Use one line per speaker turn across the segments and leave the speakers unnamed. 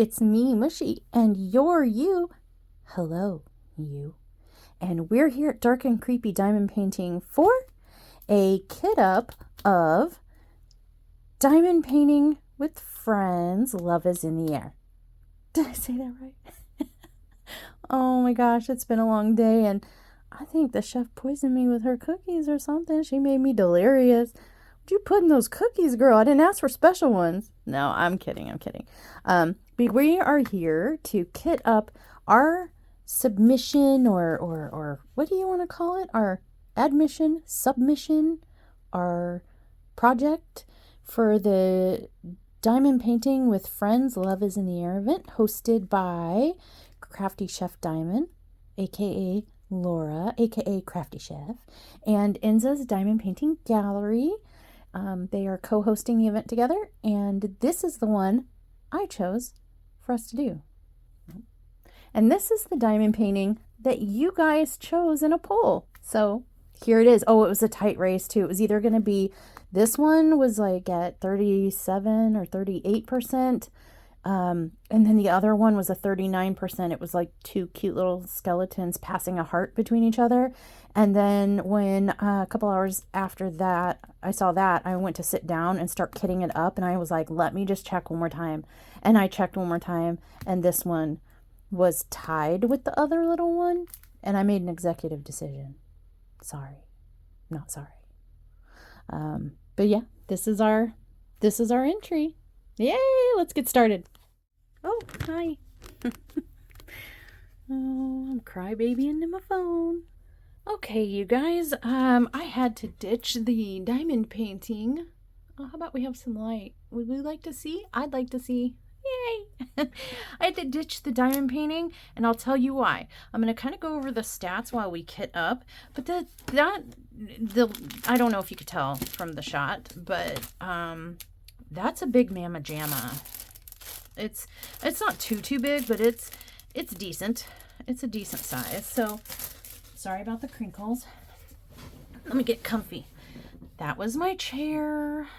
it's me, Mushy, and you're you. Hello, you. And we're here at Dark and Creepy Diamond Painting for a kit up of diamond painting with friends. Love is in the air. Did I say that right? Oh my gosh, it's been a long day, and I think the chef poisoned me with her cookies or something. She made me delirious. What'd you put in those cookies, girl? I didn't ask for special ones. No, I'm kidding. But we are here to kit up our submission or what do you want to call it? Our admission, submission, our project for the Diamond Painting with Friends Love is in the Air event, hosted by Crafty Chef Diamond, aka Laura, aka Crafty Chef, and Enza's Diamond Painting Gallery. They are co-hosting the event together, and this is the one I chose for us to do. And this is the diamond painting that you guys chose in a poll. So here it is. Oh, it was a tight race too. It was either going to be, this one was like at 37 or 38%. And then the other one was a 39%. It was like two cute little skeletons passing a heart between each other. And then when a couple hours after that, I saw that, I went to sit down and start kitting it up. And I was like, let me just check one more time. And I checked one more time. And this one was tied with the other little one. And I made an executive decision. Sorry. Not sorry. But yeah, this is our entry. Yay, let's get started. Oh, hi. Oh, I'm crybaby into my phone. Okay, you guys, I had to ditch the diamond painting. How about we have some light? Would we like to see? I'd like to see. Yay! I had to ditch the diamond painting, and I'll tell you why. I'm going to kind of go over the stats while we kit up, but I don't know if you could tell from the shot, but that's a big mamma jamma. It's not too big, but it's decent. It's a decent size. So sorry about the crinkles. Let me get comfy. That was my chair.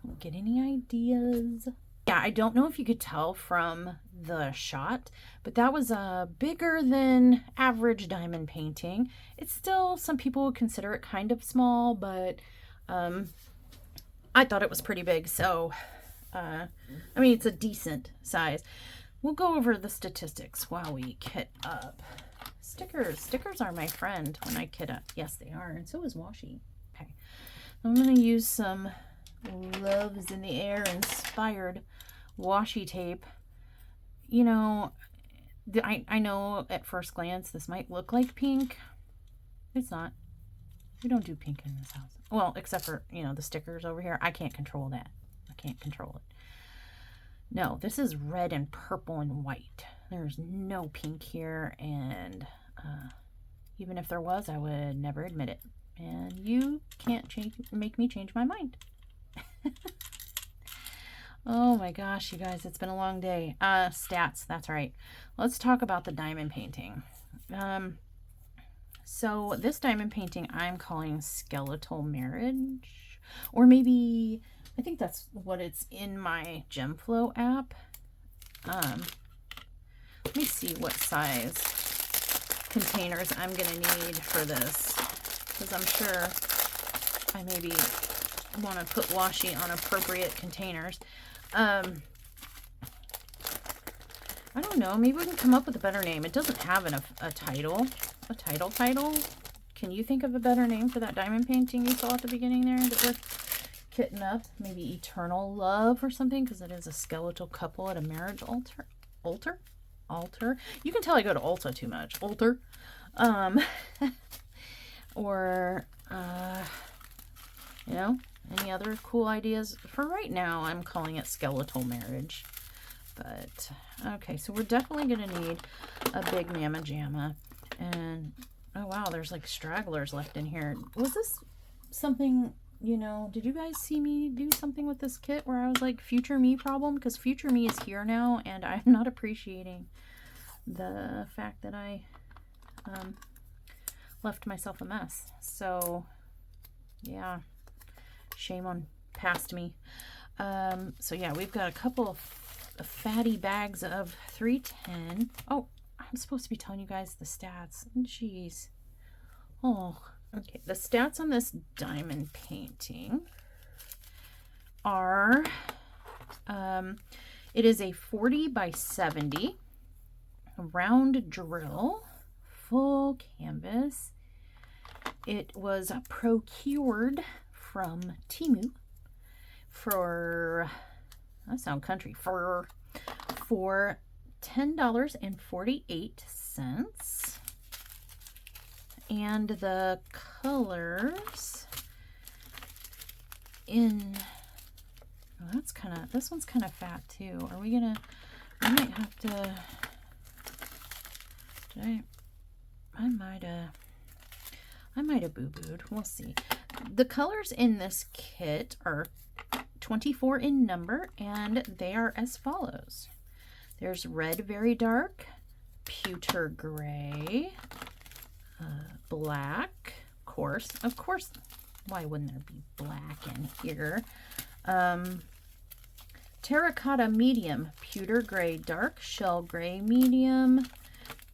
Don't get any ideas. Yeah, I don't know if you could tell from the shot, but that was a bigger than average diamond painting. It's still, some people would consider it kind of small, but I thought it was pretty big. So I mean, it's a decent size. We'll go over the statistics while we kit up. Stickers are my friend when I kit up. Yes, they are, and so is washi. Okay, I'm going to use some Love is in the Air inspired washi tape. You know, I know at first glance this might look like pink. It's not. We don't do pink in this house. Well, except for, you know, the stickers over here. I can't control that. I can't control it. No, this is red and purple and white. There's no pink here, and even if there was, I would never admit it. And you can't make me change my mind. Oh my gosh, you guys, it's been a long day. Stats, that's right. Let's talk about the diamond painting. So this diamond painting I'm calling Skeletal Marriage, or maybe, I think that's what it's in my GemFlow app. Let me see what size containers I'm gonna need for this, because I'm sure I maybe want to put washi on appropriate containers. I don't know, maybe we can come up with a better name. It doesn't have a title. A title. Can you think of a better name for that diamond painting you saw at the beginning there that we're kitting up? Maybe Eternal Love or something, because it is a skeletal couple at a marriage altar. You can tell I go to Ulta too much. Altar. Or you know, any other cool ideas? For right now, I'm calling it Skeletal Marriage. But okay, so we're definitely gonna need a big mamma jamma. And oh wow, there's like stragglers left in here. Was this something, you know, did you guys see me do something with this kit where I was like, future me problem? Because future me is here now, and I'm not appreciating the fact that I left myself a mess. So yeah, shame on past me. So yeah, we've got a couple of fatty bags of 310. Oh, I'm supposed to be telling you guys the stats. Jeez. Oh, okay. The stats on this diamond painting are, it is a 40 by 70 round drill, full canvas. It was procured from Temu for, that sound country, for $10.48. And the colors in, oh, that's kind of, this one's kind of fat too. Are we gonna, I might have to, I might have boo-booed. We'll see. The colors in this kit are 24 in number, and they are as follows. There's red very dark, pewter gray, black, of course, why wouldn't there be black in here? Terracotta medium, pewter gray dark, shell gray medium,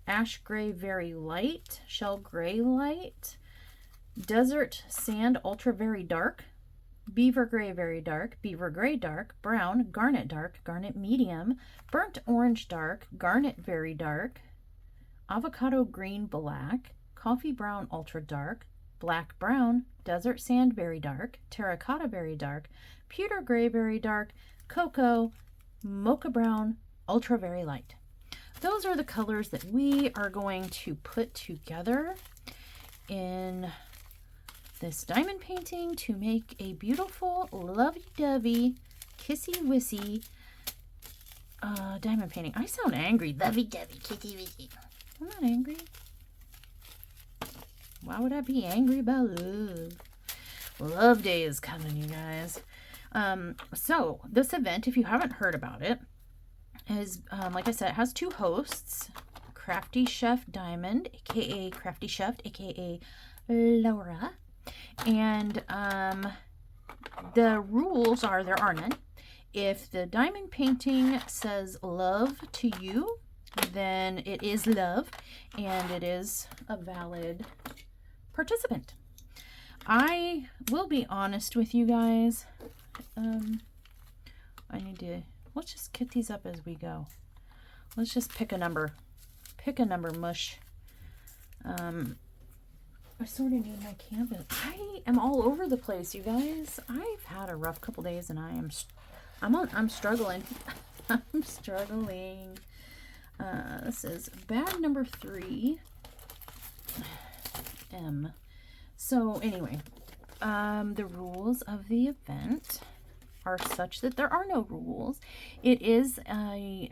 ash gray very light, shell gray light, desert sand ultra very dark, beaver gray very dark, beaver gray dark, brown, garnet medium, burnt orange dark, garnet very dark, avocado green black, coffee brown ultra dark, black brown, desert sand very dark, terracotta very dark, pewter gray very dark, cocoa, mocha brown, ultra very light. Those are the colors that we are going to put together in this diamond painting to make a beautiful, lovey-dovey, kissy-wissy diamond painting. I sound angry. Lovey-dovey, kissy-wissy. I'm not angry. Why would I be angry about love? Love Day is coming, you guys. So this event, if you haven't heard about it, is, like I said, it has two hosts, Crafty Chef Diamond, aka Crafty Chef, aka Laura. And the rules are, there are none. If the diamond painting says love to you, then it is love, and it is a valid participant. I will be honest with you guys. I need to, let's just get these up as we go. Let's just pick a number. Pick a number, Mush. I sort of need my canvas. I am all over the place, you guys. I've had a rough couple days, and I'm struggling. I'm struggling. This is bag number 3. M. So anyway, the rules of the event are such that there are no rules. It is a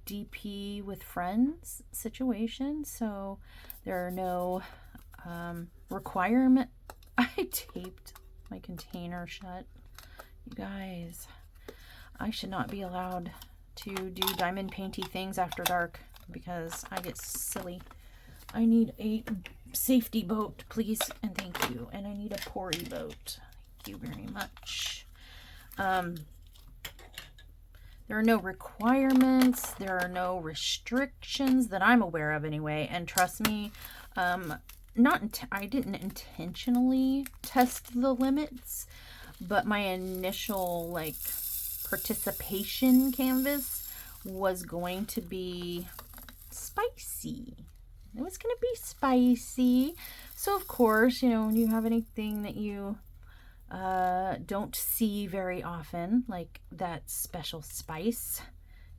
DP with friends situation, so there are no requirement. I taped my container shut. You guys, I should not be allowed to do diamond painty things after dark because I get silly. I need a safety boat, please, and thank you. And I need a pori boat. Thank you very much. There are no requirements. There are no restrictions that I'm aware of anyway. And trust me, I didn't intentionally test the limits, but my initial participation canvas was going to be spicy. It was going to be spicy. So of course, when you have anything that you don't see very often, like that special spice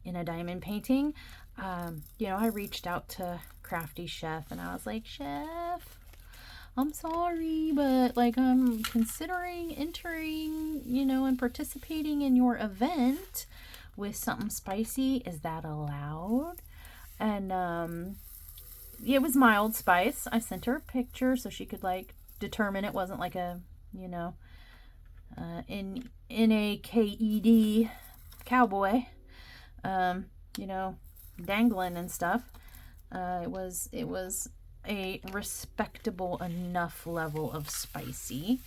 in a diamond painting, I reached out to Crafty Chef and I was like, Chef, I'm sorry, but I'm considering entering, and participating in your event with something spicy. Is that allowed? And it was mild spice. I sent her a picture so she could determine it wasn't like a, NAKED cowboy, dangling and stuff. It was a respectable enough level of spicy,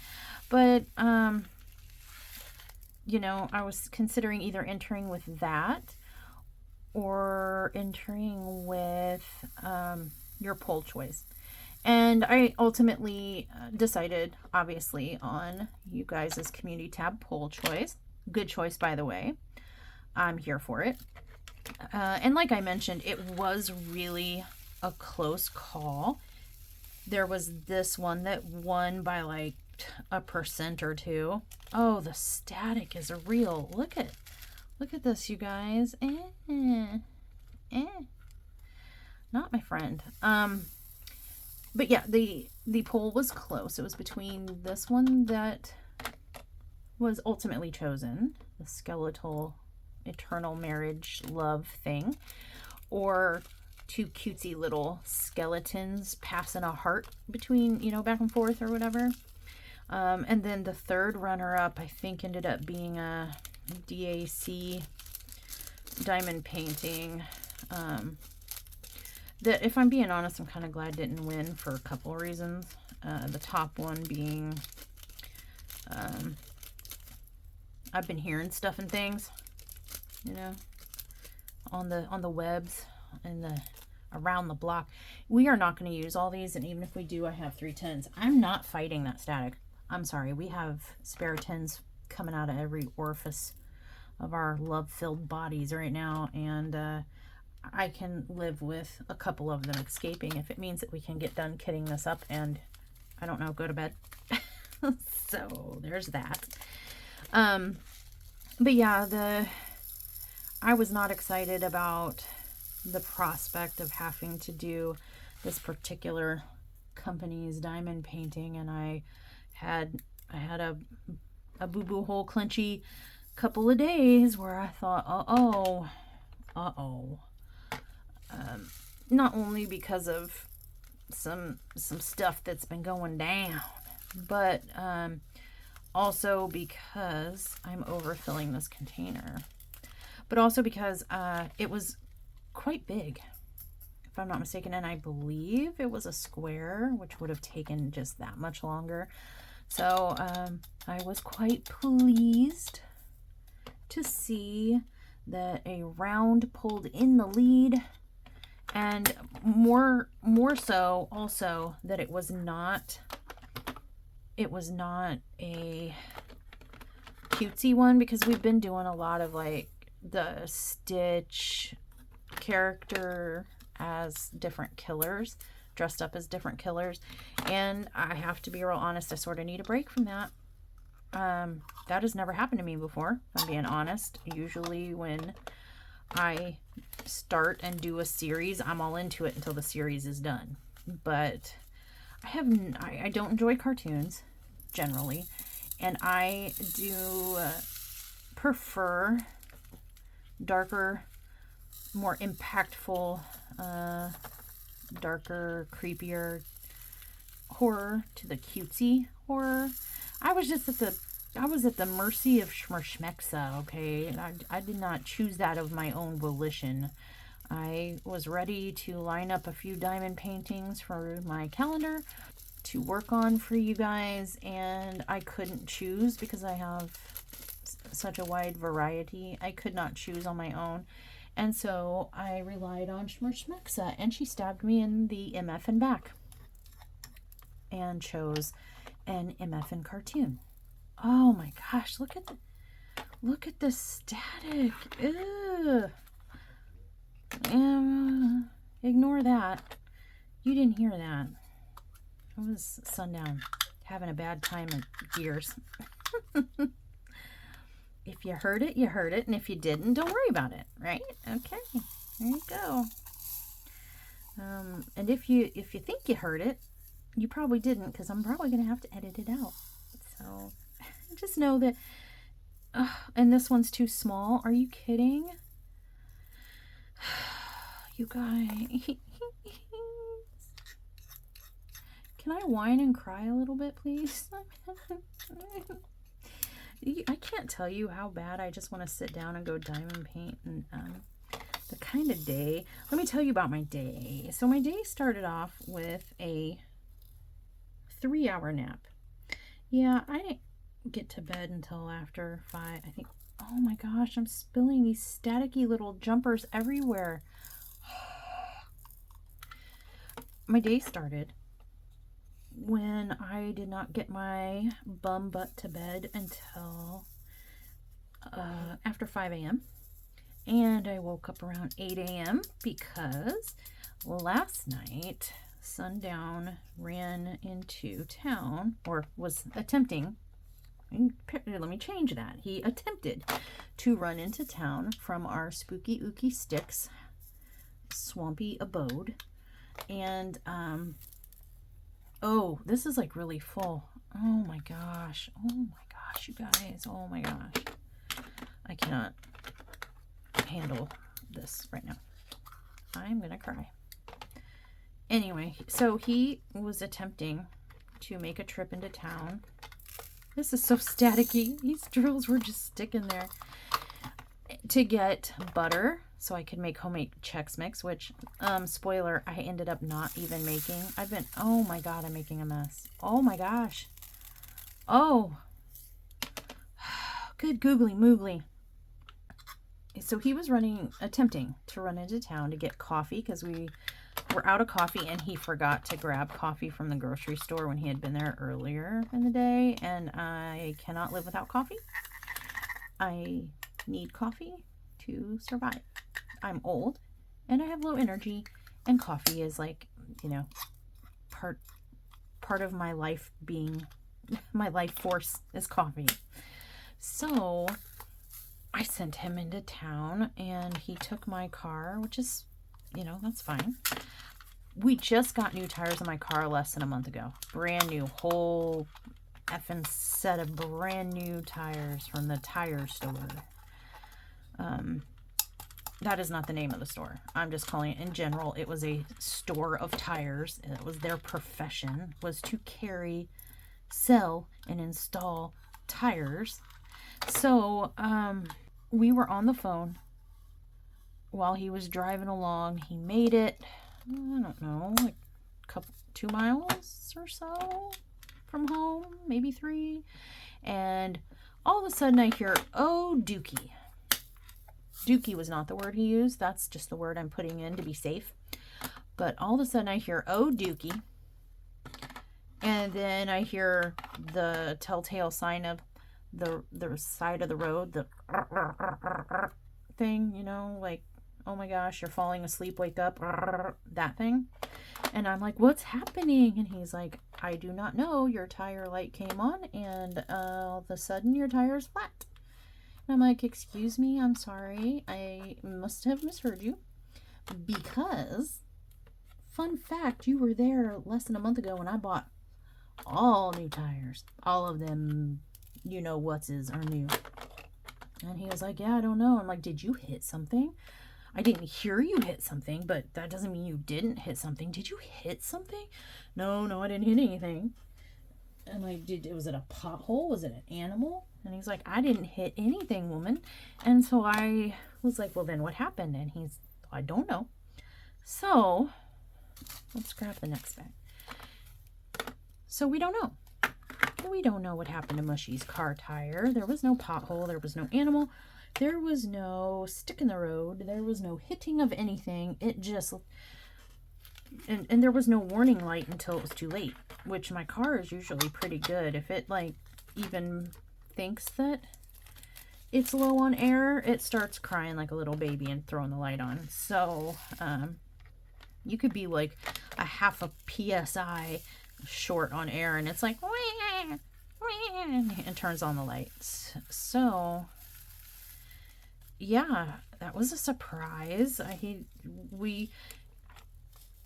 but I was considering either entering with that or entering with your poll choice. And I ultimately decided, obviously, on you guys' community tab poll choice. Good choice, by the way. I'm here for it. And like I mentioned, it was really a close call. There was this one that won by like 1% or 2%. Oh, the static is real. Look at this, you guys. Not my friend. But yeah, the poll was close. It was between this one that was ultimately chosen, the skeletal eternal marriage love thing, or 2 cutesy little skeletons passing a heart between, you know, back and forth or whatever. And then the third runner-up, I think, ended up being a DAC diamond painting. That, if I'm being honest, I'm kind of glad didn't win for a couple of reasons. The top one being, I've been hearing stuff and things, you know, on the webs and the around the block. We are not going to use all these, and even if we do, I have 3 tins. I'm not fighting that static. I'm sorry. We have spare tins coming out of every orifice of our love-filled bodies right now, and I can live with a couple of them escaping if it means that we can get done kitting this up and, I don't know, go to bed. So there's that. But yeah, I was not excited about the prospect of having to do this particular company's diamond painting, and I had a boo-boo hole clenchy couple of days where I thought, uh-oh. Not only because of some stuff that's been going down, but also because I'm overfilling this container, but also because it was quite big, if I'm not mistaken, and I believe it was a square, which would have taken just that much longer. So I was quite pleased to see that a round pulled in the lead, and more so also that it was not a cutesy one, because we've been doing a lot of like the Stitch character as different killers, dressed up as different killers, and I have to be real honest, I sort of need a break from that. That has never happened to me before, if I'm being honest. Usually when I start and do a series, I'm all into it until the series is done. But I don't enjoy cartoons generally, and I do prefer darker, more impactful, darker, creepier horror to the cutesy horror. I was at the mercy of Schmerschmexa, okay? I did not choose that of my own volition. I was ready to line up a few diamond paintings for my calendar to work on for you guys, and I couldn't choose because I have such a wide variety. I could not choose on my own, and so I relied on Schmerschmexa, and she stabbed me in the MFN back and chose an MFN cartoon. Oh my gosh, look at the static. Ew. Ignore that. You didn't hear that. It was Sundown having a bad time at Gears. If you heard it, you heard it, and if you didn't, don't worry about it, right? Okay, there you go. And if you think you heard it, you probably didn't, because I'm probably going to have to edit it out. So just know that, and this one's too small. Are you kidding? You guys. Can I whine and cry a little bit, please? I can't tell you how bad I just want to sit down and go diamond paint. And the kind of day. Let me tell you about my day. So my day started off with a 3-hour nap. Yeah, I didn't get to bed until after 5, I think Oh my gosh, I'm spilling these staticky little jumpers everywhere. My day started when I did not get my bum butt to bed until after 5 a.m. And I woke up around 8 a.m. because last night Sundown ran into town, or was attempting, let me change that. He attempted to run into town from our spooky ooky sticks swampy abode. And oh, this is like really full. Oh my gosh, you guys, oh my gosh, I cannot handle this right now. I'm gonna cry. Anyway, so he was attempting to make a trip into town. This is so staticky. These drills were just sticking there. To get butter so I could make homemade Chex Mix, which, spoiler, I ended up not even making. Oh my god, I'm making a mess. Oh my gosh. Oh. Good googly moogly. So he was attempting to run into town to get coffee because we were out of coffee, and he forgot to grab coffee from the grocery store when he had been there earlier in the day, and I cannot live without coffee. I need coffee to survive. I'm old and I have low energy, and coffee is like, you know, part of my life being, my life force is coffee. So I sent him into town and he took my car, which is, you know, that's fine. We just got new tires in my car less than a month ago. Brand new, whole effing set of brand new tires from the tire store. That is not the name of the store. I'm just calling it in general. It was a store of tires. It was their profession, was to carry, sell, and install tires. So, we were on the phone while he was driving along. He made it, I don't know, like 2 miles or so from home, maybe 3. And all of a sudden I hear, "Oh, Dookie." Dookie was not the word he used. That's just the word I'm putting in to be safe. But all of a sudden I hear, "Oh, Dookie." And then I hear the telltale sign of the side of the road, the thing, you know, like, oh my gosh, you're falling asleep, wake up, that thing. And I'm like, "What's happening?" And he's like, "I do not know. Your tire light came on and all of a sudden your tire's flat." And I'm like, "Excuse me, I'm sorry. I must have misheard you. Because, fun fact, you were there less than a month ago when I bought all new tires. All of them, you know what's are new." And he was like, "Yeah, I don't know." I'm like, "Did you hit something? I didn't hear you hit something, but that doesn't mean you didn't hit something. Did you hit something?" No, I didn't hit anything." And I did. Was it a pothole? Was it an animal? And he's like, "I didn't hit anything, woman." And so I was like, "Well, then what happened?" And he's, "I don't know." So let's grab the next bag. So we don't know. We don't know what happened to Mushy's car tire. There was no pothole. There was no animal. There was no stick in the road. There was no hitting of anything. It just... And there was no warning light until it was too late, which my car is usually pretty good. If it, like, even thinks that it's low on air, it starts crying like a little baby and throwing the light on. So, you could be, like, a half a PSI short on air, and it's like, wah, wah, and turns on the lights. So, yeah, that was a surprise. We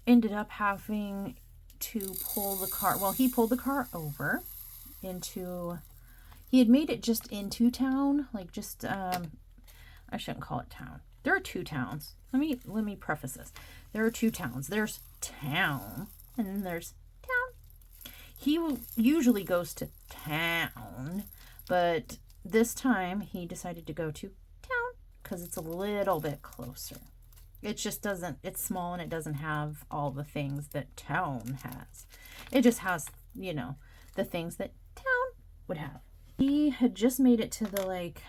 ended up having to pull the car. Well, he pulled the car over into... He had made it just into town, like just, I shouldn't call it town. There are 2 towns. Let me preface this. There are 2 towns. There's town, and then there's town. He usually goes to town, but this time he decided to go to town because it's a little bit closer. It just doesn't, it's small and it doesn't have all the things that town has. It just has, you know, the things that town would have. He had just made it to the, like,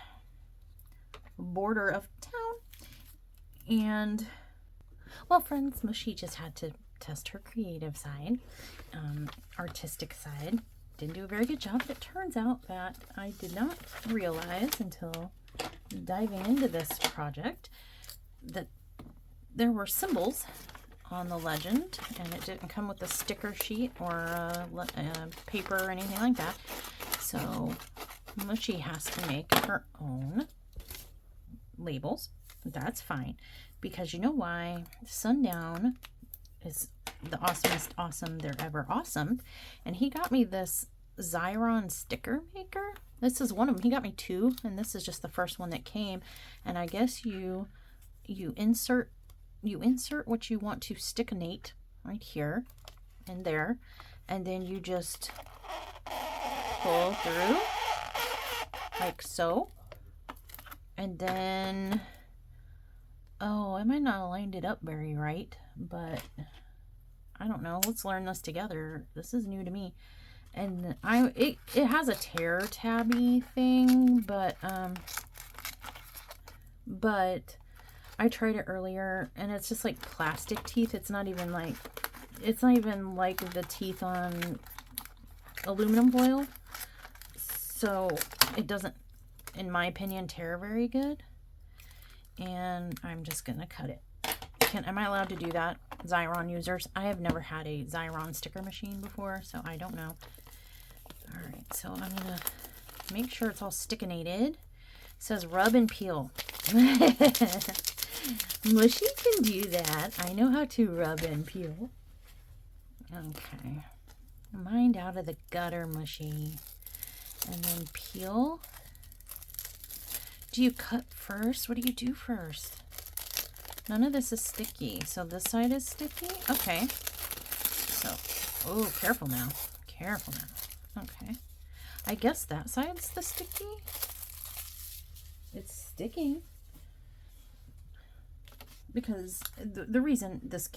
border of town. And, well, friends, Mushy just had to test her creative side, artistic side. Didn't do a very good job, but it turns out that I did not realize until diving into this project that there were symbols on the legend, and it didn't come with a sticker sheet or paper or anything like that. So Mushy has to make her own labels. That's fine, because you know why? Sundown is the awesomest awesome they're ever awesome, and he got me this Xyron sticker maker. This is one of them. He got me two, and this is just the first one that came. And I guess you insert what you want to stickinate right here and there, and then you just pull through like so. And then, oh, I might not have lined it up very right, but I don't know. Let's learn this together. This is new to me. And it has a tear tabby thing, but I tried it earlier, and it's just like plastic teeth. It's not even like the teeth on aluminum foil. So it doesn't, in my opinion, tear very good. And I'm just gonna cut it. Am I allowed to do that, Xyron users? I have never had a Xyron sticker machine before, so I don't know. All right, so I'm gonna make sure it's all stickinated. It says rub and peel. Mushy can do that. I know how to rub and peel. Okay. Mind out of the gutter, Mushy. And then peel. Do you cut first? What do you do first? None of this is sticky. So this side is sticky? Okay. So, oh, careful now. Careful now. Okay. I guess that side's the sticky. It's sticking. Because the reason this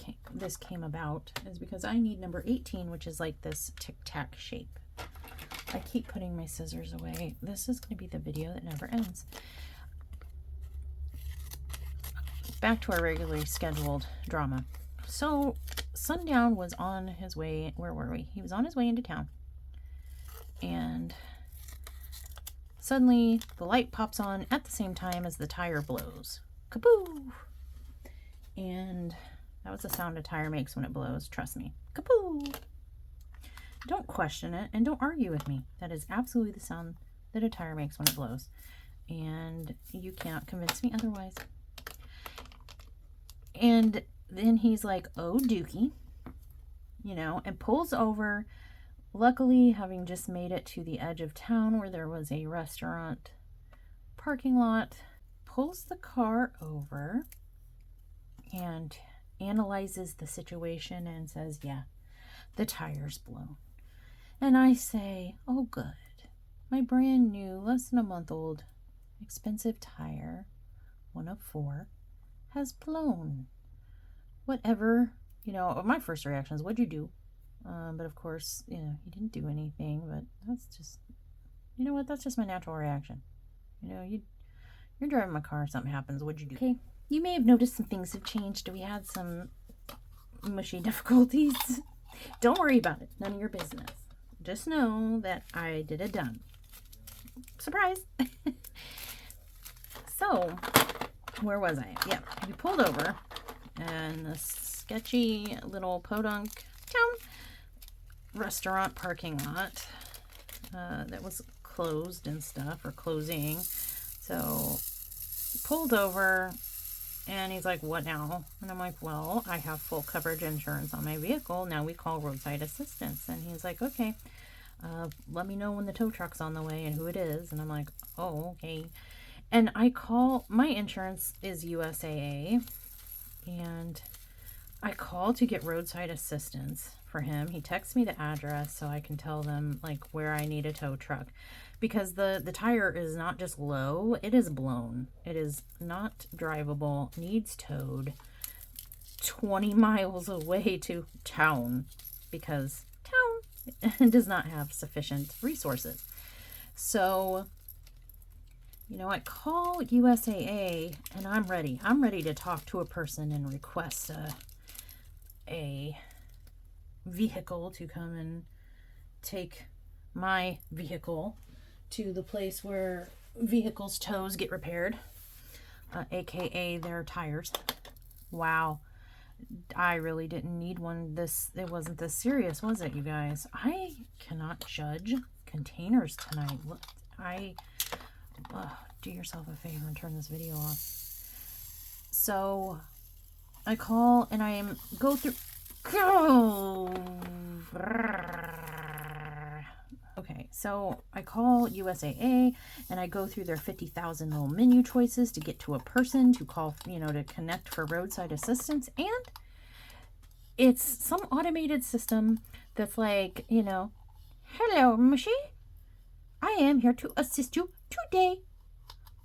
came about is because I need number 18, which is like this tic-tac shape. I keep putting my scissors away. This is going to be the video that never ends. Back to our regularly scheduled drama. So Sundown was on his way. Where were we? He was on his way into town. And suddenly the light pops on at the same time as the tire blows. Kapoo! And that was the sound a tire makes when it blows. Trust me. Kapoo! Don't question it, and don't argue with me. That is absolutely the sound that a tire makes when it blows. And you can't convince me otherwise. And then he's like, oh, dookie, you know, and pulls over. Luckily, having just made it to the edge of town where there was a restaurant parking lot, pulls the car over and analyzes the situation and says, yeah, the tire's blown. And I say, oh, good. My brand new, less than a month old, expensive tire, one of 4, has blown. Whatever, you know, my first reaction is, what'd you do? But of course, you know, he didn't do anything, but that's just, you know what, that's just my natural reaction. You know, you're driving my car, something happens, what'd you do? Okay, you may have noticed some things have changed. We had some mushy difficulties. Don't worry about it, none of your business. Just know that I did it done. Surprise! So, where was I? Yeah, we pulled over in this sketchy little podunk town restaurant parking lot that was closed and stuff, or closing. So, pulled over, and he's like, what now? And I'm like, well, I have full coverage insurance on my vehicle. Now we call roadside assistance. And he's like, okay, let me know when the tow truck's on the way and who it is. And I'm like, oh, okay. And I call, my insurance is USAA, and I call to get roadside assistance for him. He texts me the address so I can tell them like where I need a tow truck, because the tire is not just low, it is blown. It is not drivable, needs towed 20 miles away to town, because town does not have sufficient resources. So You know, I call USAA and I'm ready. I'm ready to talk to a person and request a vehicle to come and take my vehicle to the place where vehicles' toes get repaired, aka their tires. Wow. I really didn't need one. It wasn't this serious, was it, you guys? I cannot judge containers tonight. Do yourself a favor and turn this video off. So I call and go through. Okay, so I call USAA and I go through their 50,000 little menu choices to get to a person to call, to connect for roadside assistance. And it's some automated system that's like, hello, Mushy. I am here to assist you today.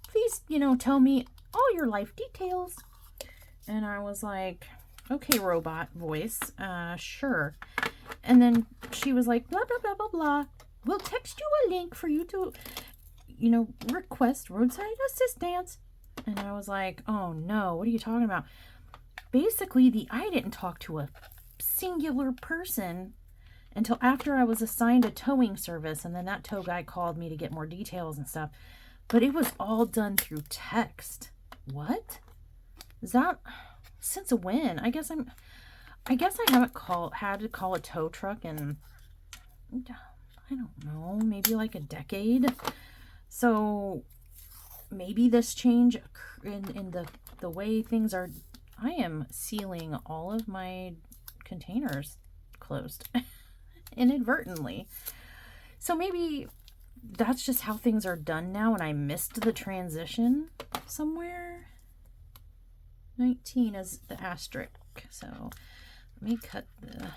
Please, tell me all your life details. And I was like, okay, robot voice, sure. And then she was like, blah, blah, blah, blah, blah. We'll text you a link for you to, request roadside assistance. And I was like, oh no, what are you talking about? Basically, I didn't talk to a singular person until after I was assigned a towing service. And then that tow guy called me to get more details and stuff. But it was all done through text. What? Is that since when? I guess I haven't had to call a tow truck in, I don't know, maybe like a decade. So maybe this change in the way things are. I am sealing all of my containers closed inadvertently. So maybe that's just how things are done now, and I missed the transition somewhere. 19 is the asterisk. So let me cut the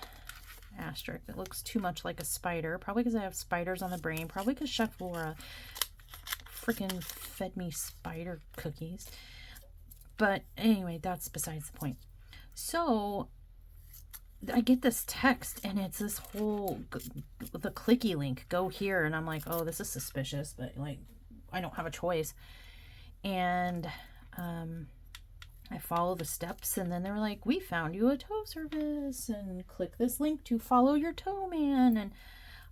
asterisk. It looks too much like a spider. Probably because I have spiders on the brain. Probably because Chef Laura freaking fed me spider cookies. But anyway, that's besides the point. So I get this text and it's this whole, the clicky link, go here. And I'm like, oh, this is suspicious, but like, I don't have a choice. And I follow the steps and then they were like, we found you a tow service and click this link to follow your tow man. And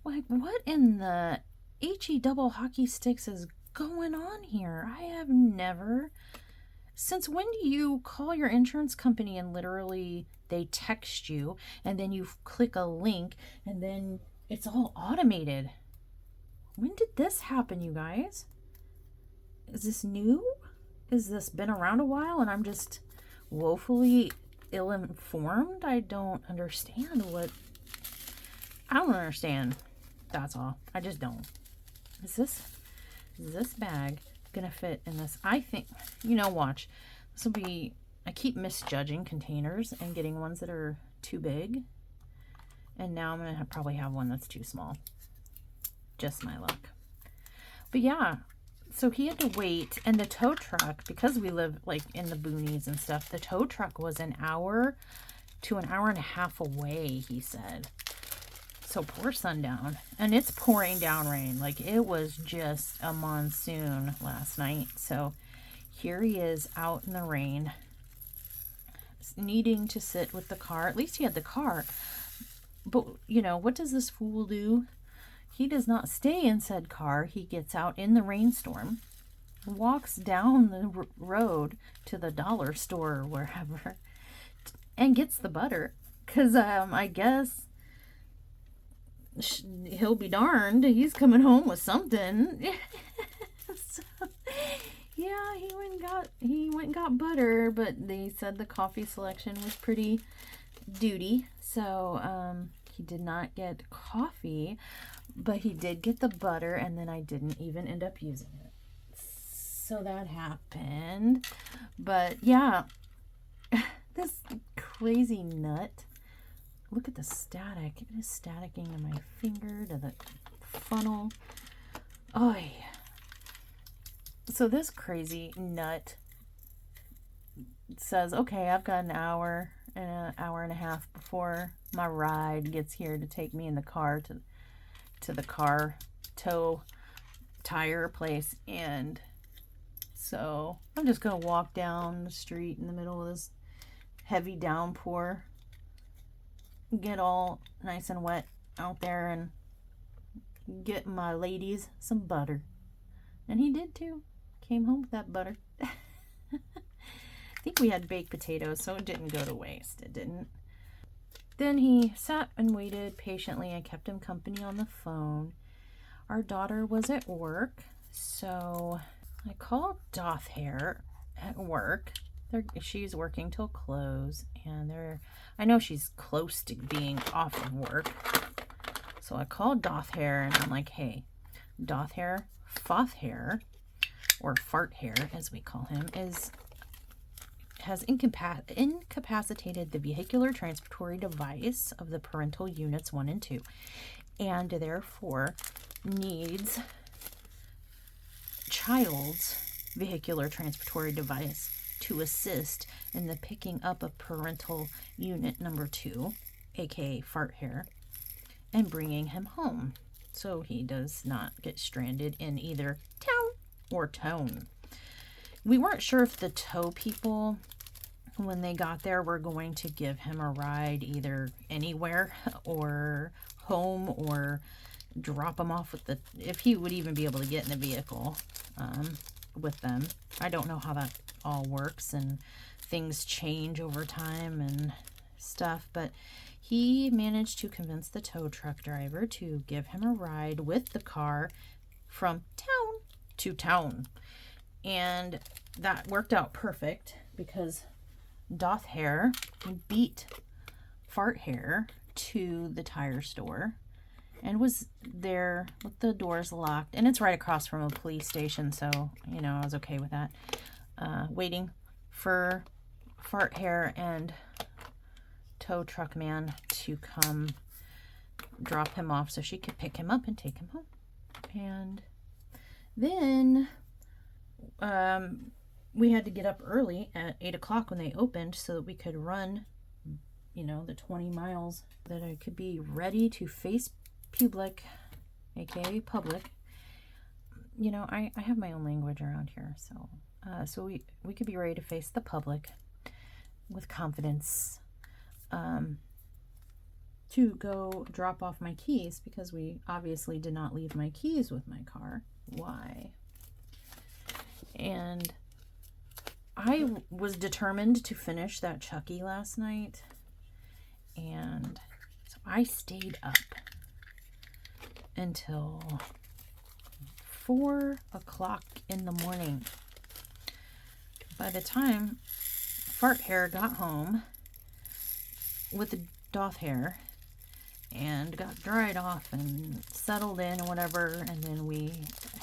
like, what in the HE double hockey sticks is going on here? I have never. Since when do you call your insurance company and literally they text you and then you click a link and then it's all automated? When did this happen, you guys? Is this new? Has this been around a while and I'm just woefully ill-informed? I don't understand I don't understand. That's all. I just don't. Is this bag gonna fit in this? I think, watch. This will be, I keep misjudging containers and getting ones that are too big. And now I'm gonna probably have one that's too small. Just my luck. But yeah. So he had to wait, and the tow truck, because we live like in the boonies and stuff, the tow truck was an hour to an hour and a half away, he said. So poor Sundown. And it's pouring down rain. Like it was just a monsoon last night. So here he is out in the rain, needing to sit with the car. At least he had the car. But, what does this fool do? He does not stay in said car. He gets out in the rainstorm, walks down the road to the dollar store or wherever, and gets the butter. Because I guess he'll be darned. He's coming home with something. So, yeah, he went and got butter, but they said the coffee selection was pretty duty. So he did not get coffee. But he did get the butter, and then I didn't even end up using it. So that happened. But yeah, this crazy nut. Look at the static. It is staticking in my finger to the funnel. Oh, yeah. So this crazy nut says, okay, I've got an hour and a half before my ride gets here to take me in the car to the car tow tire place, and So I'm just going to walk down the street in the middle of this heavy downpour, get all nice and wet out there, and get my ladies some butter. And he did too. Came home with that butter. I think we had baked potatoes, so it didn't go to waste. It didn't. Then he sat and waited patiently. I kept him company on the phone. Our daughter was at work, so I called Doth Hair at work. She's working till close, and I know she's close to being off of work. So I called Doth Hair, and I'm like, hey, Doth Hair, Foth Hair, or Fart Hair, as we call him, has incapacitated the vehicular transportatory device of the parental units 1 and 2, and therefore needs child's vehicular transportatory device to assist in the picking up of parental unit number 2, aka Fart Hair, and bringing him home so he does not get stranded in either town or tone. We weren't sure if the tow people, when they got there, were going to give him a ride either anywhere or home, or drop him off with if he would even be able to get in the vehicle with them. I don't know how that all works, and things change over time and stuff, but he managed to convince the tow truck driver to give him a ride with the car from town to town. And that worked out perfect because Doth Hair beat Fart Hair to the tire store and was there with the doors locked. And it's right across from a police station, so, you know, I was okay with that. Waiting for Fart Hair and tow truck man to come drop him off so she could pick him up and take him home. And then we had to get up early at 8 o'clock when they opened so that we could run, you know, the 20 miles, that I could be ready to face public, aka public. You know, I have my own language around here, so we could be ready to face the public with confidence, to go drop off my keys, because we obviously did not leave my keys with my car. Why? And I was determined to finish that Chucky last night, and so I stayed up until 4 o'clock in the morning. By the time Fart Hair got home with the Doth Hair and got dried off and settled in or whatever, and then we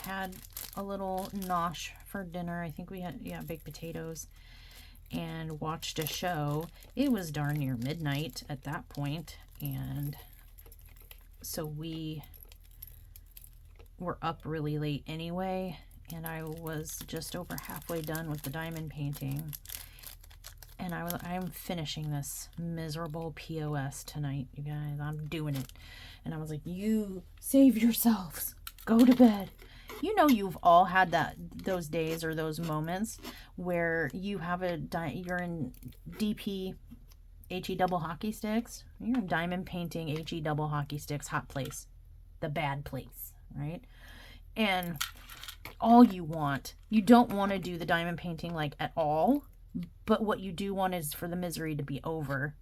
had a little nosh for dinner. I think we had, baked potatoes, and watched a show. It was darn near midnight at that point, and so we were up really late anyway, and I was just over halfway done with the diamond painting, and I'm finishing this miserable POS tonight, you guys. I'm doing it. And I was like, you save yourselves, go to bed. You know, you've all had those days or those moments where you have you're in DP HE double hockey sticks. You're in diamond painting HE double hockey sticks, hot place, the bad place, right? And all you don't want to do the diamond painting like at all, but what you do want is for the misery to be over.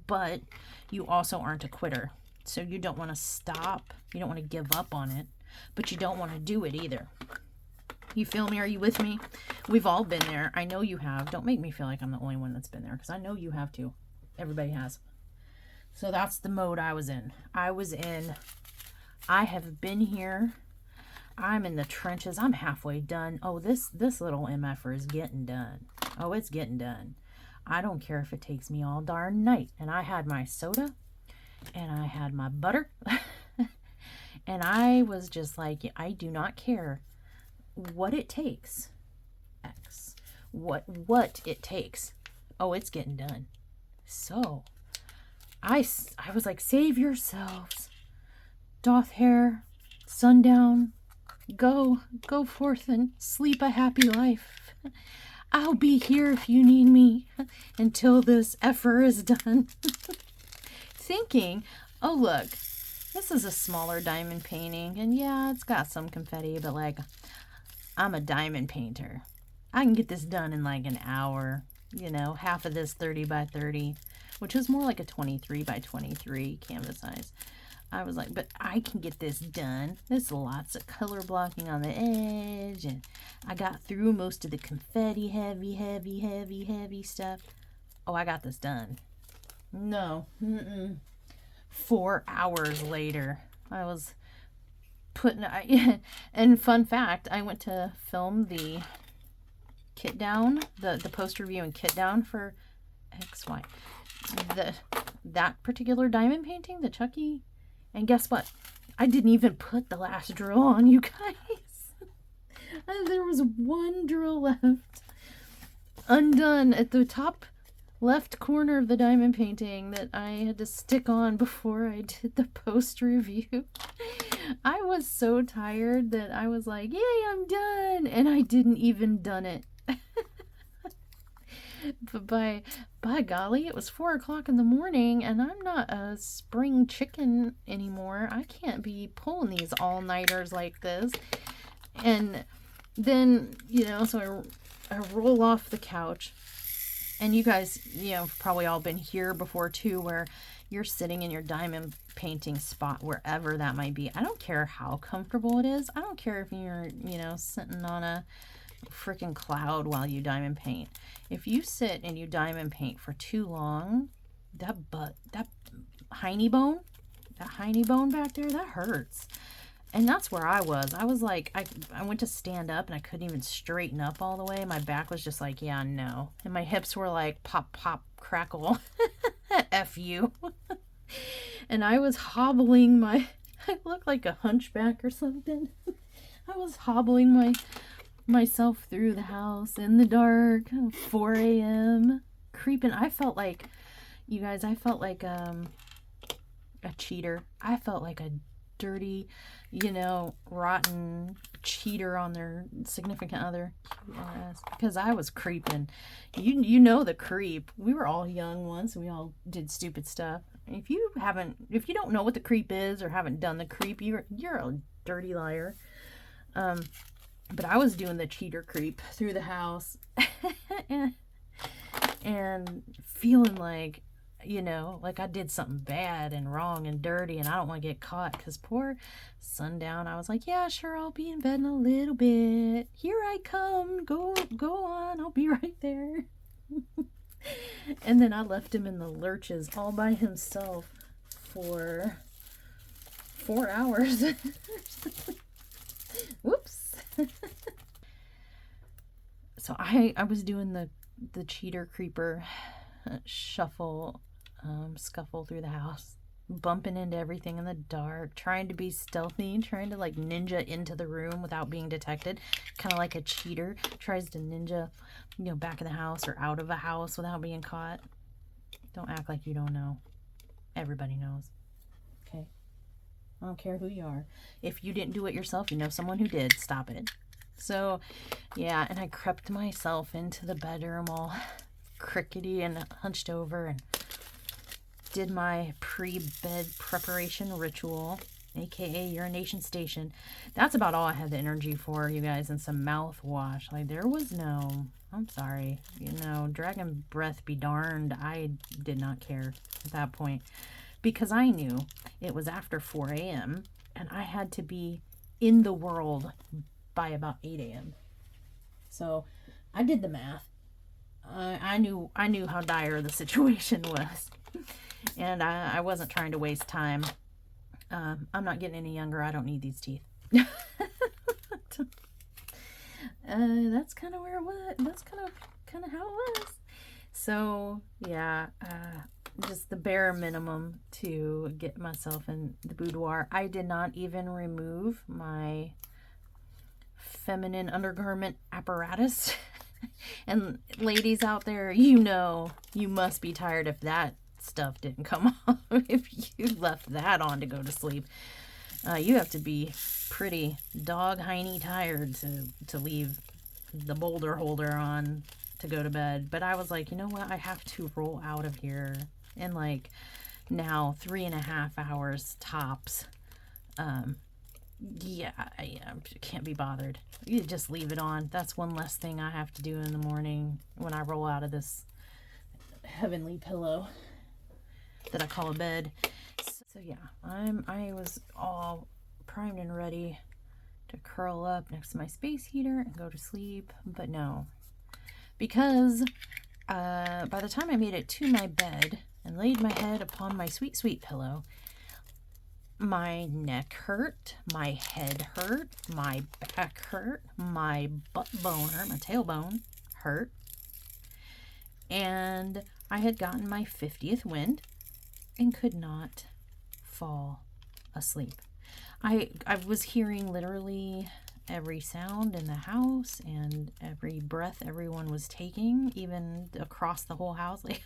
But you also aren't a quitter, so you don't want to stop. You don't want to give up on it, but you don't want to do it either. You feel me? Are you with me? We've all been there. I know you have. Don't make me feel like I'm the only one that's been there, because I know you have too. Everybody has. So that's the mode I was in. I have been here. I'm in the trenches. I'm halfway done. Oh, this little MFer is getting done. Oh, it's getting done. I don't care if it takes me all darn night. And I had my soda, and I had my butter, and I was just like, I do not care what it takes. What it takes. Oh, it's getting done. So I was like, save yourselves. Doth Hair, Sundown, go forth and sleep a happy life. I'll be here if you need me until this effort is done. Thinking, oh look, this is a smaller diamond painting, and yeah, it's got some confetti, but like, I'm a diamond painter. I can get this done in like an hour. You know, half of this 30 by 30, which is more like a 23 by 23 canvas size. I was like, but I can get this done. There's lots of color blocking on the edge, and I got through most of the confetti heavy stuff. Oh, I got this done. No. 4 hours later, I was putting, and fun fact, I went to film the kit down, the post review and kit down for XY. That particular diamond painting, the Chucky, and guess what? I didn't even put the last drill on, you guys. There was one drill left undone at the top left corner of the diamond painting that I had to stick on before I did the post review. I was so tired that I was like, yay, I'm done, and I didn't even done it. But by golly, it was 4 o'clock in the morning, and I'm not a spring chicken anymore. I can't be pulling these all-nighters like this. And then, you know, so I roll off the couch, and you guys, you know, probably all been here before too, where you're sitting in your diamond painting spot, wherever that might be. I don't care how comfortable it is. I don't care if you're, you know, sitting on a freaking cloud while you diamond paint. If you sit and you diamond paint for too long, that hiney bone back there, that hurts. And that's where I was. I was like, I went to stand up and I couldn't even straighten up all the way. My back was just like, yeah, no. And my hips were like, pop, pop, crackle. F you. And I was hobbling I looked like a hunchback or something. I was hobbling myself through the house in the dark, 4 a.m. creeping. I felt like, you guys, I felt like a cheater. I felt like a dirty, you know, rotten cheater on their significant other, because I was creeping. You know the creep. We were all young once, and we all did stupid stuff. If you don't know what the creep is or haven't done the creep, you're a dirty liar. But I was doing the cheater creep through the house and feeling like, you know, like I did something bad and wrong and dirty, and I don't want to get caught, because poor Sundown, I was like, yeah, sure, I'll be in bed in a little bit. Here I come. Go on. I'll be right there. And then I left him in the lurches all by himself for 4 hours. Whoops. So I was doing the cheater creeper shuffle, scuffle through the house, bumping into everything in the dark, trying to be stealthy, trying to like ninja into the room without being detected, kind of like a cheater tries to ninja, you know, back in the house or out of a house without being caught. Don't act like you don't know. Everybody knows. Okay? I don't care who you are. If you didn't do it yourself, you know someone who did. Stop it. So, yeah, and I crept myself into the bedroom all crickety and hunched over and did my pre-bed preparation ritual, aka urination station. That's about all I had the energy for, you guys, and some mouthwash. Like, there was no, I'm sorry, you know, dragon breath be darned. I did not care at that point, because I knew it was after 4 a.m. and I had to be in the world by about 8 a.m. So I did the math. I knew how dire the situation was, and I wasn't trying to waste time. I'm not getting any younger. I don't need these teeth. That's kind of where it was. That's kind of how it was. So yeah, just the bare minimum to get myself in the boudoir. I did not even remove my feminine undergarment apparatus. And ladies out there, you know, you must be tired if that stuff didn't come off. If you left that on to go to sleep, you have to be pretty dog hiney tired to leave the boulder holder on to go to bed. But I was like, you know what? I have to roll out of here in like now 3.5 hours tops. Yeah, I can't be bothered. You just leave it on. That's one less thing I have to do in the morning when I roll out of this heavenly pillow that I call a bed. So yeah, I was all primed and ready to curl up next to my space heater and go to sleep, but no, because by the time I made it to my bed and laid my head upon my sweet, sweet pillow, my neck hurt, my head hurt, my back hurt, my butt bone hurt, my tailbone hurt, and I had gotten my 50th wind and could not fall asleep. I was hearing literally every sound in the house and every breath everyone was taking, even across the whole house. Like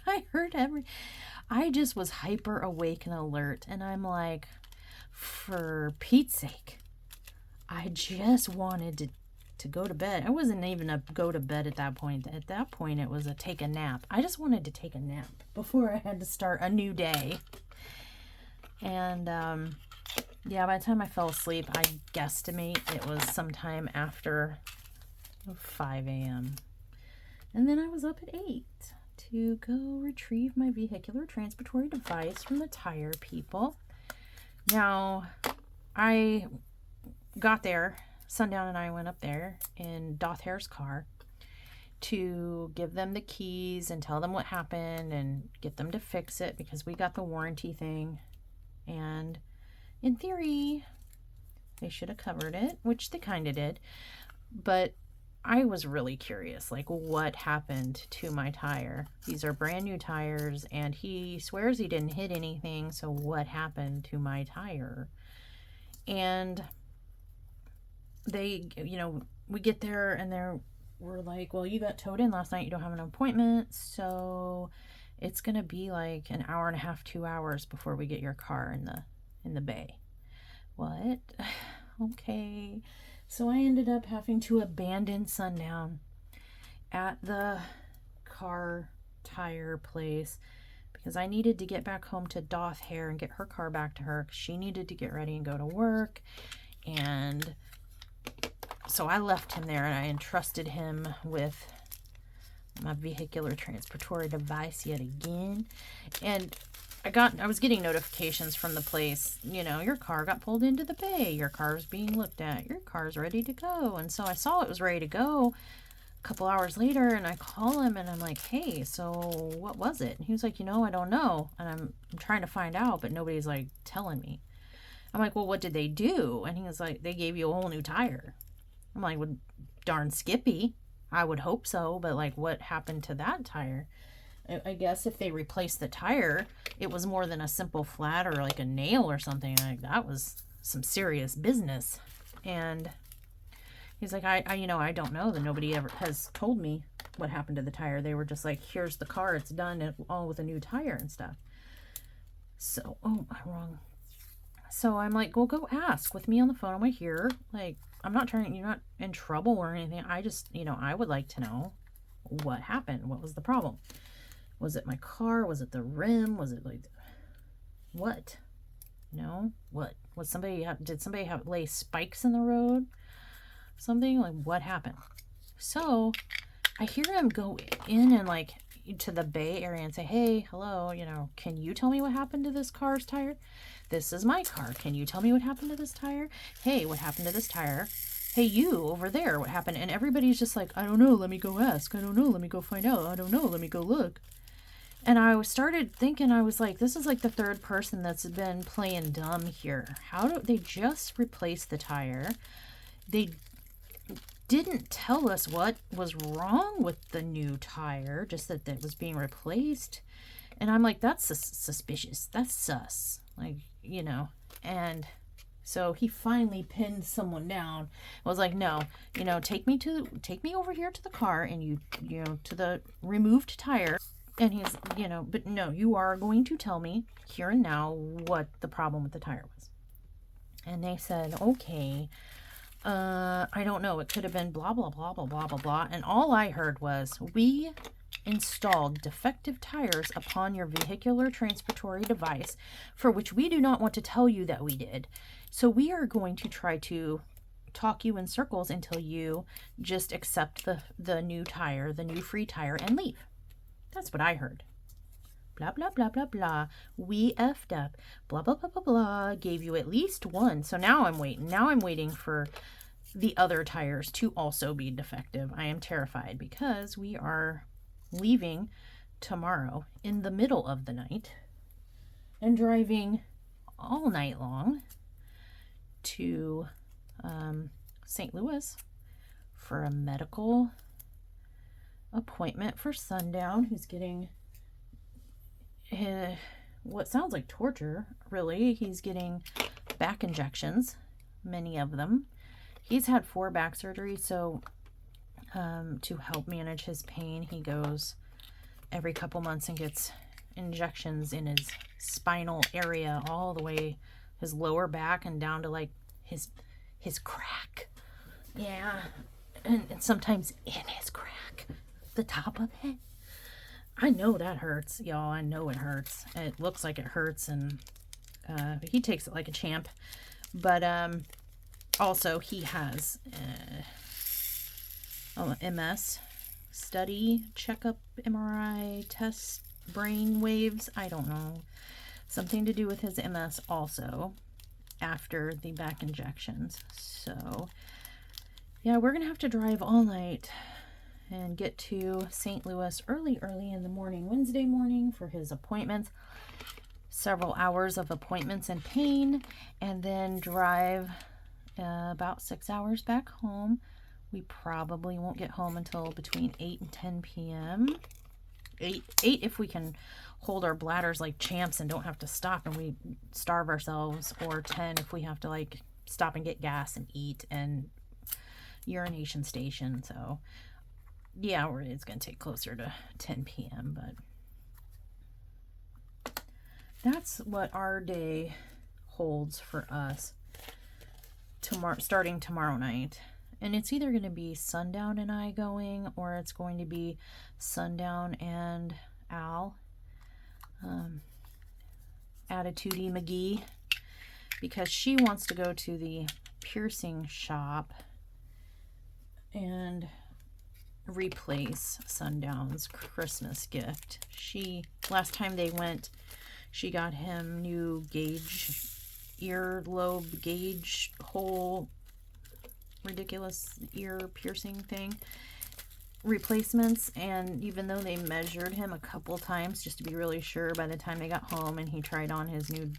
I just was hyper awake and alert, and I'm like, for Pete's sake, I just wanted to go to bed. I wasn't even a go to bed at that point. At that point, it was a take a nap. I just wanted to take a nap before I had to start a new day. And yeah, by the time I fell asleep, I guesstimate it was sometime after 5 a.m. And then I was up at 8 to go retrieve my vehicular transportatory device from the tire people. Now, I got there, Sundown and I went up there in Doth Hare's car to give them the keys and tell them what happened and get them to fix it, because we got the warranty thing. And in theory, they should have covered it, which they kind of did. But I was really curious, like, what happened to my tire? These are brand new tires, and he swears he didn't hit anything, so what happened to my tire? And they, we get there, and we're like, well, you got towed in last night, you don't have an appointment, so it's gonna be like an hour and a half, 2 hours before we get your car in the bay. What? Okay. So I ended up having to abandon Sundown at the car tire place because I needed to get back home to Doth Hare and get her car back to her, because she needed to get ready and go to work. And so I left him there, and I entrusted him with my vehicular transportatory device yet again. And I was getting notifications from the place, your car got pulled into the bay, your car's being looked at, your car's ready to go. And so I saw it was ready to go a couple hours later, and I call him and I'm like, hey, so what was it? And he was like, I don't know. And I'm trying to find out, but nobody's like telling me. I'm like, well, what did they do? And he was like, they gave you a whole new tire. I'm like, well, darn Skippy. I would hope so, but like, what happened to that tire? I guess if they replaced the tire, it was more than a simple flat or like a nail or something. Like, that was some serious business. And he's like, I don't know. That nobody ever has told me what happened to the tire. They were just like, here's the car, it's done, all with a new tire and stuff. So, I'm wrong. So I'm like, well, go ask with me on the phone. I'm here. Like, you're not in trouble or anything. I just, I would like to know what happened. What was the problem? Was it my car? Was it the rim? Was it like, what? What? Did somebody lay spikes in the road? Something? Like, what happened? So I hear him go in and like to the bay area and say, hey, hello, can you tell me what happened to this car's tire? This is my car. Can you tell me what happened to this tire? Hey, what happened to this tire? Hey, you over there, what happened? And everybody's just like, I don't know, let me go ask. I don't know, let me go find out. I don't know, let me go look. And I started thinking, I was like, this is like the third person that's been playing dumb here. How do they just replace the tire? They didn't tell us what was wrong with the new tire, just that it was being replaced. And I'm like, that's suspicious. That's sus. Like, and so he finally pinned someone down. I was like, no, take me over here to the car and to the removed tire. And he's, but no, you are going to tell me here and now what the problem with the tire was. And they said, okay, I don't know. It could have been blah, blah, blah, blah, blah, blah, blah. And all I heard was, we installed defective tires upon your vehicular transportory device, for which we do not want to tell you that we did. So we are going to try to talk you in circles until you just accept the new tire, the new free tire, and leave. That's what I heard. Blah, blah, blah, blah, blah. We effed up. Blah, blah, blah, blah, blah. Gave you at least one. So now I'm waiting. Now I'm waiting for the other tires to also be defective. I am terrified because we are leaving tomorrow in the middle of the night and driving all night long to St. Louis for a medical appointment for Sundown, who's getting what sounds like torture, really. He's getting back injections, many of them. He's had 4 back surgeries, so to help manage his pain, he goes every couple months and gets injections in his spinal area, all the way his lower back and down to like his crack. Yeah, and sometimes in his crack, the top of it. I know that hurts, y'all. I know it hurts. It looks like it hurts, and he takes it like a champ. But also he has MS study, checkup, MRI, test, brain waves. I don't know. Something to do with his MS also after the back injections. So yeah, we're going to have to drive all night and get to St. Louis early in the morning, Wednesday morning, for his appointments. Several hours of appointments and pain, and then drive about 6 hours back home. We probably won't get home until between 8 and 10 p.m. 8 if we can hold our bladders like champs and don't have to stop and we starve ourselves, or 10 if we have to like stop and get gas and eat and urination station. So yeah, it's going to take closer to 10 p.m., but that's what our day holds for us starting tomorrow night. And it's either going to be Sundown and I going, or it's going to be Sundown and Al, Attitudey McGee, because she wants to go to the piercing shop and replace Sundown's Christmas gift. Last time they went, she got him new earlobe gauge hole, ridiculous ear piercing thing replacements, and even though they measured him a couple times just to be really sure, by the time they got home and he tried on his new,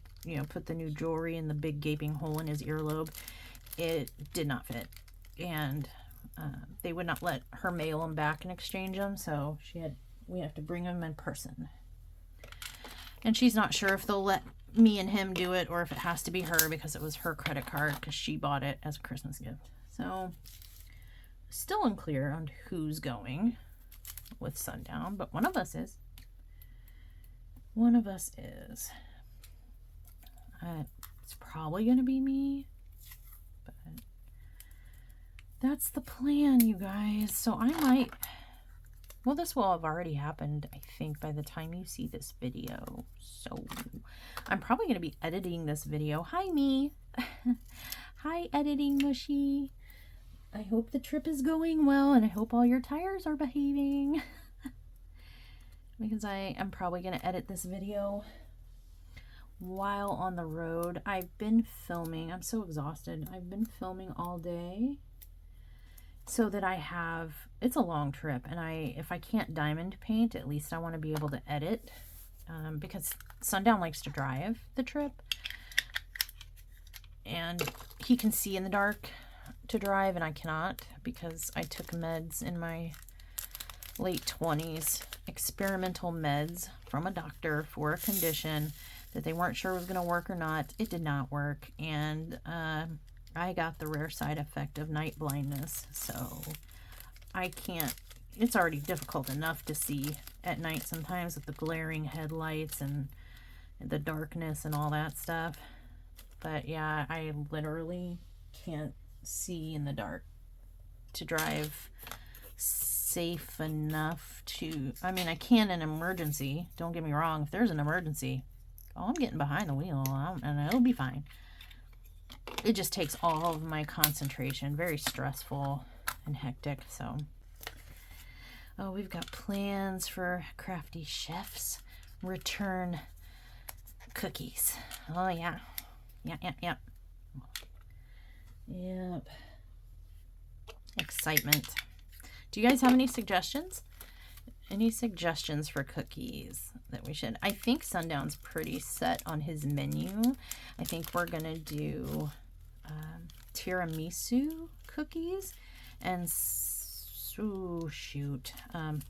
put the new jewelry in the big gaping hole in his earlobe, it did not fit, and they would not let her mail them back and exchange them, so we have to bring them in person. And she's not sure if they'll let me and him do it, or if it has to be her because it was her credit card, because she bought it as a Christmas gift. So still unclear on who's going with Sundown, but one of us is. It's probably going to be me, but that's the plan, you guys. So I might, well, this will have already happened, I think, by the time you see this video. So I'm probably going to be editing this video. Hi, me. Hi, editing Mushy. I hope the trip is going well, and I hope all your tires are behaving. Because I am probably going to edit this video while on the road. I've been filming. I'm so exhausted. I've been filming all day so that it's a long trip, and if I can't diamond paint, at least I want to be able to edit, because Sundown likes to drive the trip, and he can see in the dark to drive, and I cannot, because I took meds in my late 20s, experimental meds from a doctor for a condition that they weren't sure was going to work or not. It did not work, and I got the rare side effect of night blindness, so I can't. It's already difficult enough to see at night sometimes with the glaring headlights and the darkness and all that stuff, but yeah, I literally can't see in the dark to drive safe enough to, I mean, I can in an emergency. Don't get me wrong. If there's an emergency, oh, I'm getting behind the wheel and it'll be fine. It just takes all of my concentration. Very stressful and hectic. So, oh, we've got plans for crafty chefs. Return cookies. Oh, yeah. Yep. Excitement. Do you guys have any suggestions? Any suggestions for cookies that we should? I think Sundown's pretty set on his menu. I think we're going to do tiramisu cookies and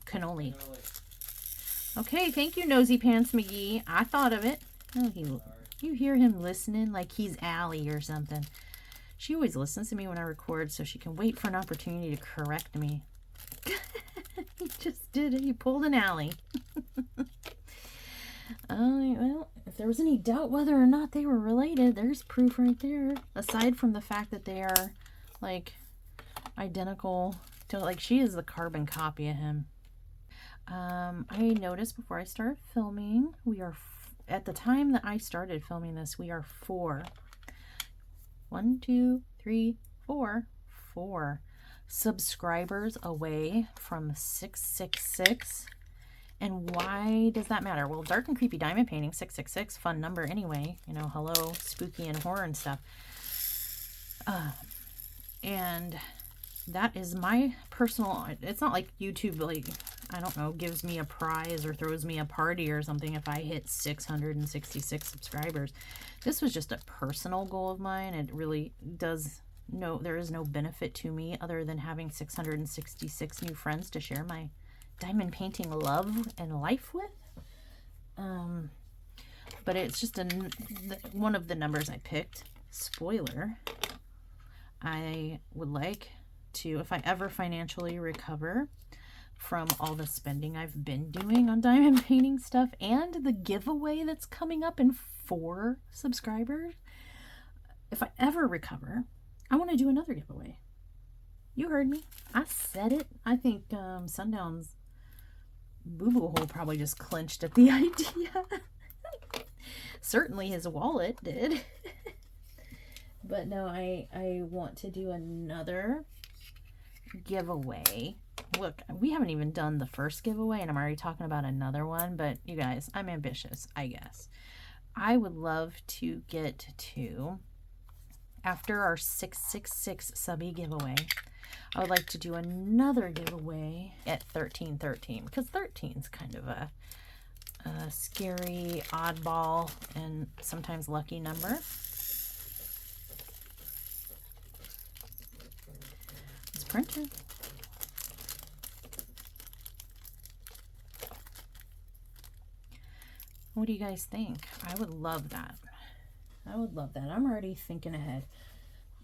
cannoli. Okay, thank you, Nosy Pants McGee. I thought of it. Oh, you hear him listening like he's Allie or something. She always listens to me when I record so she can wait for an opportunity to correct me. He just did it. He pulled an Allie. Well, if there was any doubt whether or not they were related, there's proof right there. Aside from the fact that they are, like, identical to, like, she is the carbon copy of him. I noticed before I started filming, we are, at the time that I started filming this, we are 4 subscribers away from 666. And why does that matter? Well, Dark and Creepy Diamond Painting, 666, fun number anyway. You know, hello, spooky and horror and stuff. And that is my personal, it's not like YouTube, like, I don't know, gives me a prize or throws me a party or something if I hit 666 subscribers. This was just a personal goal of mine. It really does, there is no benefit to me other than having 666 new friends to share my diamond painting love and life with. But it's just one of the numbers I picked. Spoiler, I would like to, if I ever financially recover from all the spending I've been doing on diamond painting stuff and the giveaway that's coming up in 4 subscribers, if I ever recover, I want to do another giveaway. You heard me. I said it. I think Sundown's boo-boo hole probably just clenched at the idea. Certainly his wallet did. But no, I want to do another giveaway. Look, we haven't even done the first giveaway and I'm already talking about another one, but you guys, I'm ambitious, I guess. I would love to get to, after our 666 Subbie giveaway, I would like to do another giveaway at 1313 because 13 is kind of a scary, oddball, and sometimes lucky number. It's printed. What do you guys think? I would love that. I would love that. I'm already thinking ahead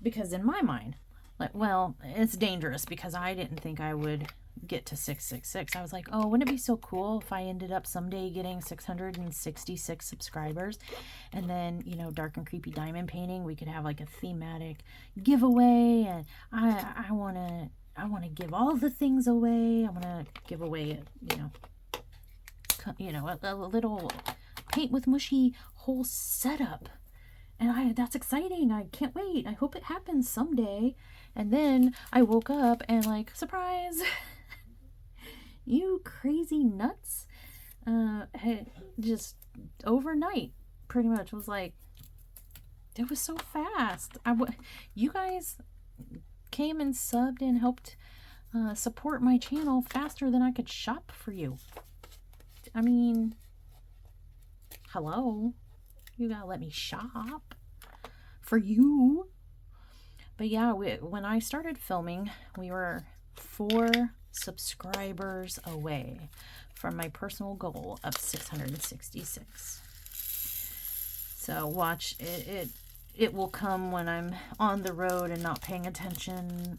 because in my mind, like, well, it's dangerous because I didn't think I would get to 666. I was like, oh, wouldn't it be so cool if I ended up someday getting 666 subscribers, and then, you know, Dark and Creepy Diamond Painting, we could have like a thematic giveaway, and I want to give all the things away. I want to give away, a little Paint with Mushy whole setup. And that's exciting. I can't wait. I hope it happens someday. And then I woke up and like, surprise, you crazy nuts. Just overnight pretty much was like, it was so fast. You guys came and subbed and helped support my channel faster than I could shop for you. I mean, hello, you gotta let me shop for you. But yeah, when I started filming, we were 4 subscribers away from my personal goal of 666. So watch, it will come when I'm on the road and not paying attention,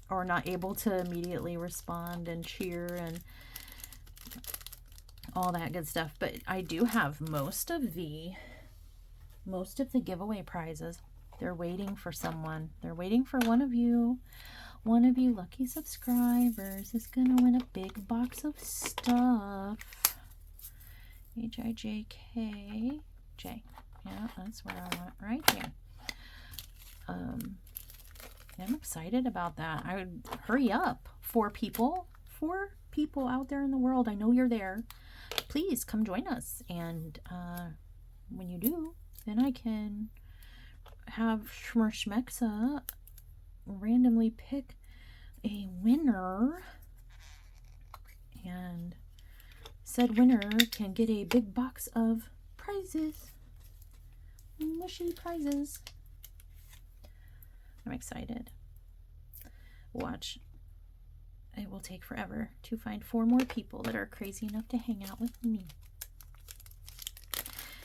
or not able to immediately respond and cheer and all that good stuff. But I do have most of the giveaway prizes They're waiting for someone. They're waiting for one of you. One of you lucky subscribers is going to win a big box of stuff. H-I-J-K. J. Yeah, that's where I want right here. I'm excited about that. I would hurry up. 4 people out there in the world. I know you're there. Please come join us. And when you do, then I can have Schmerschmexa randomly pick a winner, and said winner can get a big box of prizes, mushy prizes. I'm excited. Watch. It will take forever to find 4 more people that are crazy enough to hang out with me.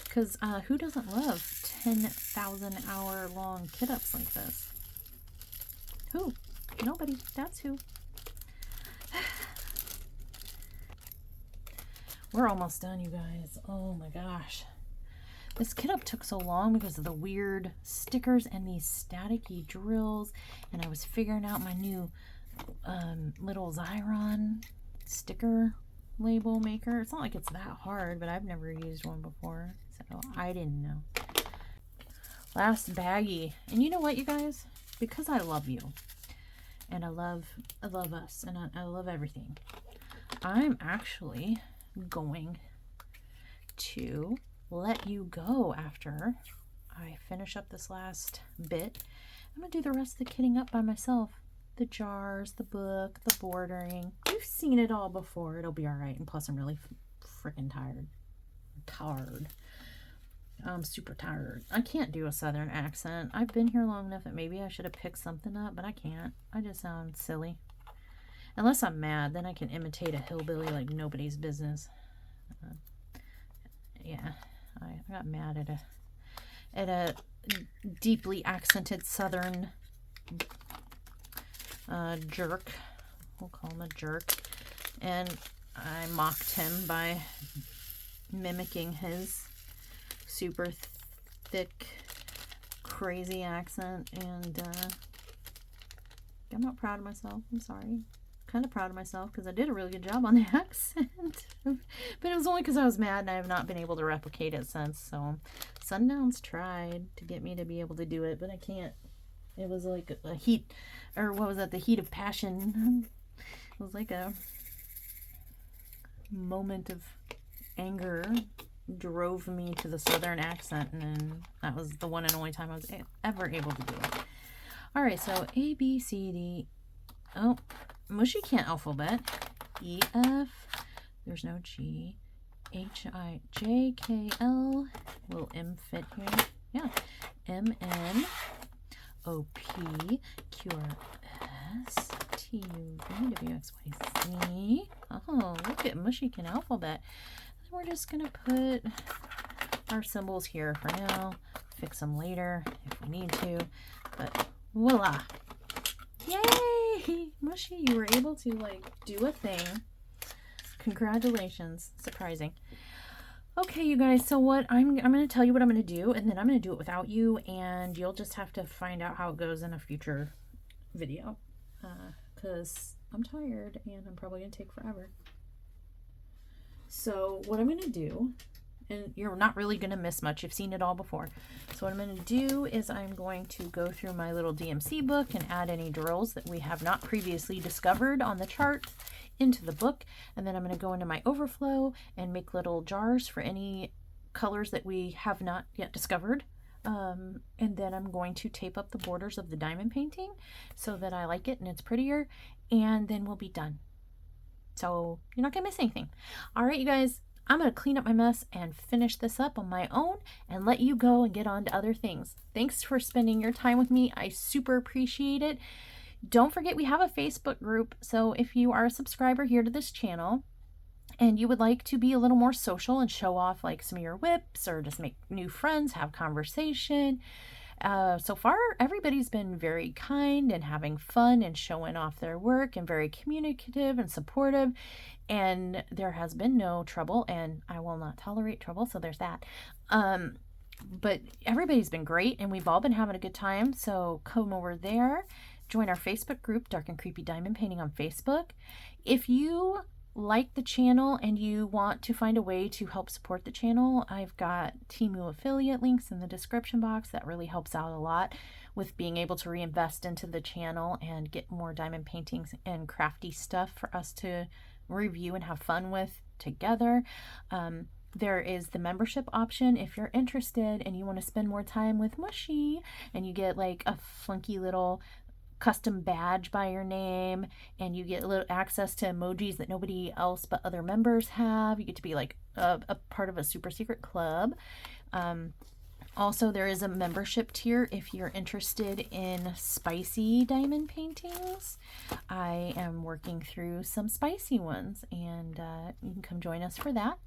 Because who doesn't love 10,000 hour long kit ups like this? Who? Nobody. That's who. We're almost done, you guys. Oh my gosh. This kit up took so long because of the weird stickers and these staticky drills. And I was figuring out my new little Xyron sticker label maker. It's not like it's that hard, but I've never used one before, so I didn't know. Last baggie. And you know what, you guys? Because I love you, and I love us, and I love everything, I'm actually going to let you go after I finish up this last bit. I'm gonna do the rest of the kitting up by myself. The jars, the book, the bordering. You've seen it all before. It'll be all right. And plus, I'm really freaking tired. I'm super tired. I can't do a southern accent. I've been here long enough that maybe I should have picked something up, but I can't. I just sound silly. Unless I'm mad, then I can imitate a hillbilly like nobody's business. Yeah, I got mad at a deeply accented southern jerk. We'll call him a jerk. And I mocked him by mimicking his super thick, crazy accent. And I'm not proud of myself. I'm sorry. Kind of proud of myself because I did a really good job on the accent. But it was only because I was mad and I have not been able to replicate it since. So Sundown's tried to get me to be able to do it, but I can't. It was like a heat, or what was that? The heat of passion. It was like a moment of anger drove me to the southern accent, and then that was the one and only time I was ever able to do it. All right, so A, B, C, D. Oh, Mushy can't alphabet. E, F. There's no G. H, I, J, K, L. Will M fit here? Yeah. M, N. O, P, Q, R, S, T, U, V, W, X, Y, Z. Oh, look at Mushy can alphabet. And we're just going to put our symbols here for now. Fix them later if we need to. But voila. Yay! Mushy, you were able to, like, do a thing. Congratulations. Surprising. Okay, you guys, so what I'm going to tell you what I'm going to do, and then I'm going to do it without you, and you'll just have to find out how it goes in a future video, because I'm tired, and I'm probably going to take forever. So what I'm going to do, and you're not really going to miss much, you've seen it all before. So what I'm going to do is I'm going to go through my little DMC book and add any drills that we have not previously discovered on the chart into the book, and then I'm going to go into my overflow and make little jars for any colors that we have not yet discovered, and then I'm going to tape up the borders of the diamond painting so that I like it and it's prettier, and then we'll be done. So you're not gonna miss anything. All right, you guys, I'm gonna clean up my mess and finish this up on my own and let you go and get on to other things. Thanks for spending your time with me. I super appreciate it. Don't forget we have a Facebook group, so if you are a subscriber here to this channel and you would like to be a little more social and show off like some of your whips or just make new friends, have conversation. So far, everybody's been very kind and having fun and showing off their work and very communicative and supportive, and there has been no trouble, and I will not tolerate trouble, so there's that. but everybody's been great and we've all been having a good time. So come over there, join our Facebook group, Dark and Creepy Diamond Painting on Facebook. If you like the channel and you want to find a way to help support the channel, I've got Temu affiliate links in the description box. That really helps out a lot with being able to reinvest into the channel and get more diamond paintings and crafty stuff for us to review and have fun with together. There is the membership option if you're interested and you want to spend more time with Mushy, and you get like a funky little custom badge by your name, and you get a little access to emojis that nobody else but other members have. You get to be like a part of a super secret club. Also, there is a membership tier if you're interested in spicy diamond paintings. I am working through some spicy ones, and you can come join us for that.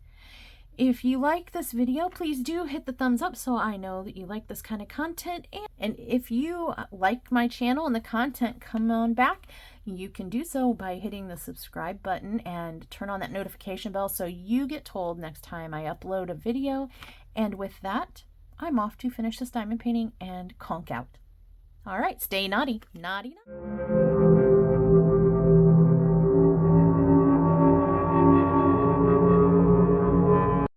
If you like this video, please do hit the thumbs up so I know that you like this kind of content. And if you like my channel and the content, come on back. You can do so by hitting the subscribe button and turn on that notification bell so you get told next time I upload a video. And with that, I'm off to finish this diamond painting and conk out. All right, stay naughty. Naughty, naughty.